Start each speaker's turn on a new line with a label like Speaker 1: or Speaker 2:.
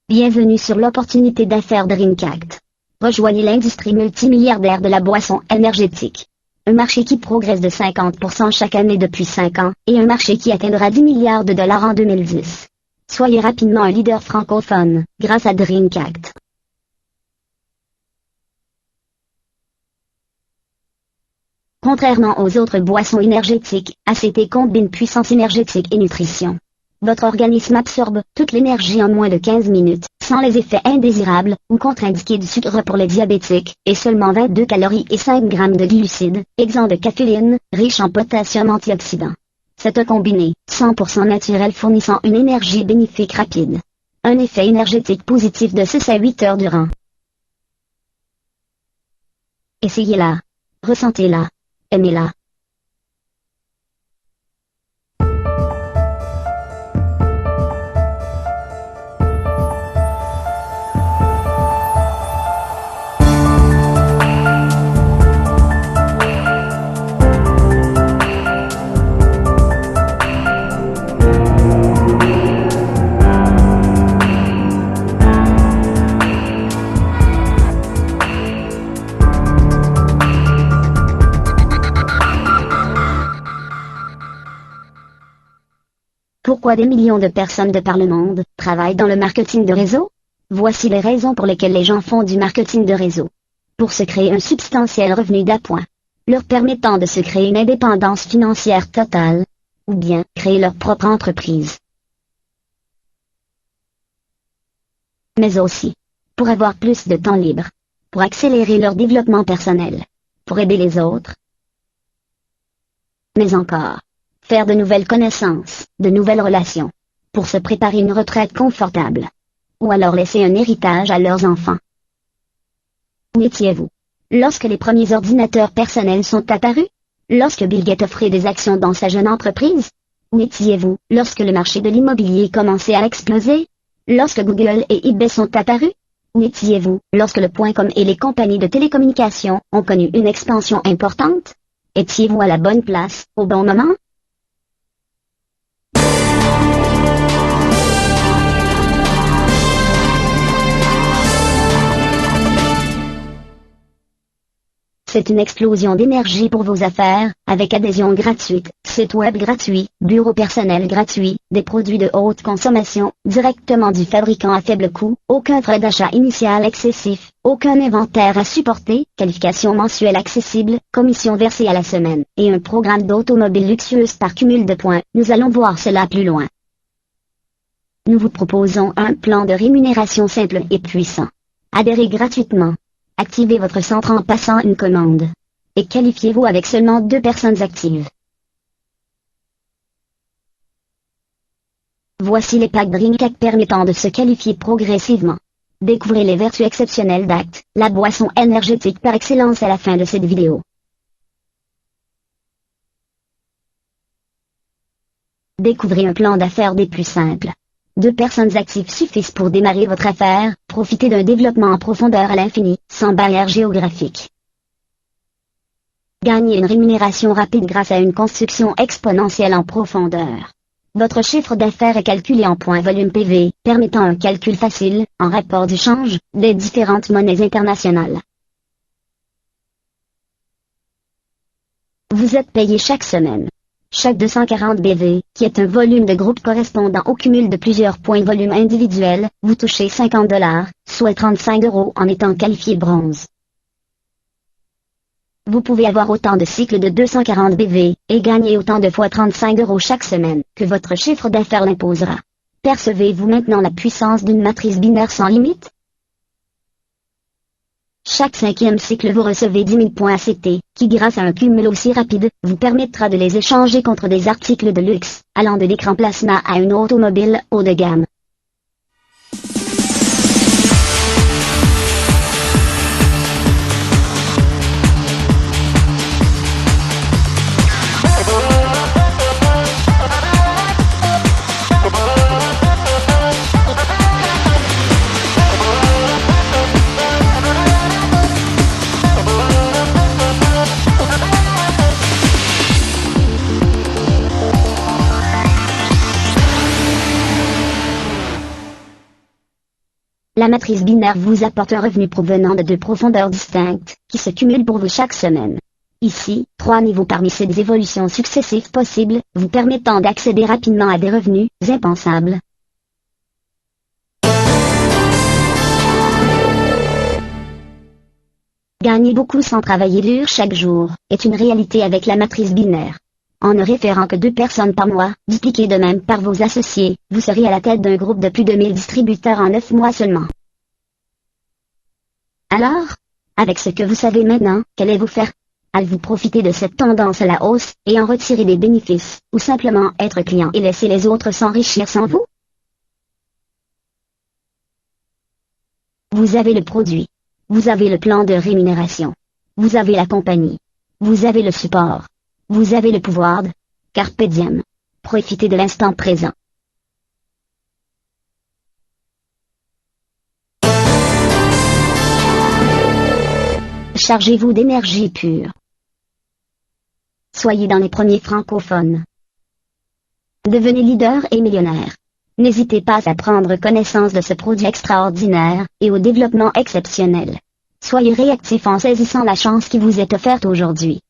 Speaker 1: Bienvenue sur l'opportunité d'affaires Drinkakt. Rejoignez l'industrie multimilliardaire de la boisson énergétique. Un marché qui progresse de 50% chaque année depuis 5 ans, et un marché qui atteindra 10 milliards de dollars en 2010. Soyez rapidement un leader francophone, grâce à Drinkakt. Contrairement aux autres boissons énergétiques, ACT combine puissance énergétique et nutrition. Votre organisme absorbe toute l'énergie en moins de 15 minutes, sans les effets indésirables ou contre-indiqués du sucre pour les diabétiques, et seulement 22 calories et 5 grammes de glucides, exempts de caféine, riche en potassium antioxydant. C'est un combiné, 100% naturel fournissant une énergie bénéfique rapide. Un effet énergétique positif de 6 à 8 heures durant. Essayez-la. Ressentez-la. Aimez-la. Pourquoi des millions de personnes de par le monde travaillent dans le marketing de réseau? Voici les raisons pour lesquelles les gens font du marketing de réseau. Pour se créer un substantiel revenu d'appoint, leur permettant de se créer une indépendance financière totale, ou bien créer leur propre entreprise. Mais aussi, pour avoir plus de temps libre, pour accélérer leur développement personnel, pour aider les autres. Mais encore, faire de nouvelles connaissances, de nouvelles relations, pour se préparer une retraite confortable. Ou alors laisser un héritage à leurs enfants. Où étiez-vous lorsque les premiers ordinateurs personnels sont apparus? Lorsque Bill Gates offrait des actions dans sa jeune entreprise? Où étiez-vous lorsque le marché de l'immobilier commençait à exploser? Lorsque Google et eBay sont apparus? Où étiez-vous lorsque le .com et les compagnies de télécommunications ont connu une expansion importante? Étiez-vous à la bonne place, au bon moment? C'est une explosion d'énergie pour vos affaires, avec adhésion gratuite, site web gratuit, bureau personnel gratuit, des produits de haute consommation, directement du fabricant à faible coût, aucun frais d'achat initial excessif, aucun inventaire à supporter, qualification mensuelle accessible, commission versée à la semaine, et un programme d'automobile luxueuse par cumul de points. Nous allons voir cela plus loin. Nous vous proposons un plan de rémunération simple et puissant. Adhérez gratuitement. Activez votre centre en passant une commande. Et qualifiez-vous avec seulement 2 personnes actives. Voici les packs Drinkakt permettant de se qualifier progressivement. Découvrez les vertus exceptionnelles d'ACT, la boisson énergétique par excellence à la fin de cette vidéo. Découvrez un plan d'affaires des plus simples. 2 personnes actives suffisent pour démarrer votre affaire, profitez d'un développement en profondeur à l'infini, sans barrière géographique. Gagnez une rémunération rapide grâce à une construction exponentielle en profondeur. Votre chiffre d'affaires est calculé en points volume PV, permettant un calcul facile, en rapport du change, des différentes monnaies internationales. Vous êtes payé chaque semaine. Chaque 240 BV, qui est un volume de groupe correspondant au cumul de plusieurs points volume individuels, vous touchez 50 $, soit 35 € en étant qualifié bronze. Vous pouvez avoir autant de cycles de 240 BV, et gagner autant de fois 35 € chaque semaine, que votre chiffre d'affaires l'imposera. Percevez-vous maintenant la puissance d'une matrice binaire sans limite? Chaque 5e cycle vous recevez 10 000 points ACT, qui grâce à un cumul aussi rapide, vous permettra de les échanger contre des articles de luxe, allant de l'écran plasma à une automobile haut de gamme. La matrice binaire vous apporte un revenu provenant de deux profondeurs distinctes, qui se cumulent pour vous chaque semaine. Ici, 3 niveaux parmi ces évolutions successives possibles, vous permettant d'accéder rapidement à des revenus impensables. Gagner beaucoup sans travailler dur chaque jour, est une réalité avec la matrice binaire. En ne référant que 2 personnes par mois, dupliquées de même par vos associés, vous serez à la tête d'un groupe de plus de 1000 distributeurs en 9 mois seulement. Alors, avec ce que vous savez maintenant, qu'allez-vous faire? Allez-vous profiter de cette tendance à la hausse, et en retirer des bénéfices, ou simplement être client et laisser les autres s'enrichir sans vous? Vous avez le produit. Vous avez le plan de rémunération. Vous avez la compagnie. Vous avez le support. Vous avez le pouvoir de carpe diem. Profitez de l'instant présent. Chargez-vous d'énergie pure. Soyez dans les premiers francophones. Devenez leader et millionnaire. N'hésitez pas à prendre connaissance de ce produit extraordinaire, et au développement exceptionnel. Soyez réactif en saisissant la chance qui vous est offerte aujourd'hui.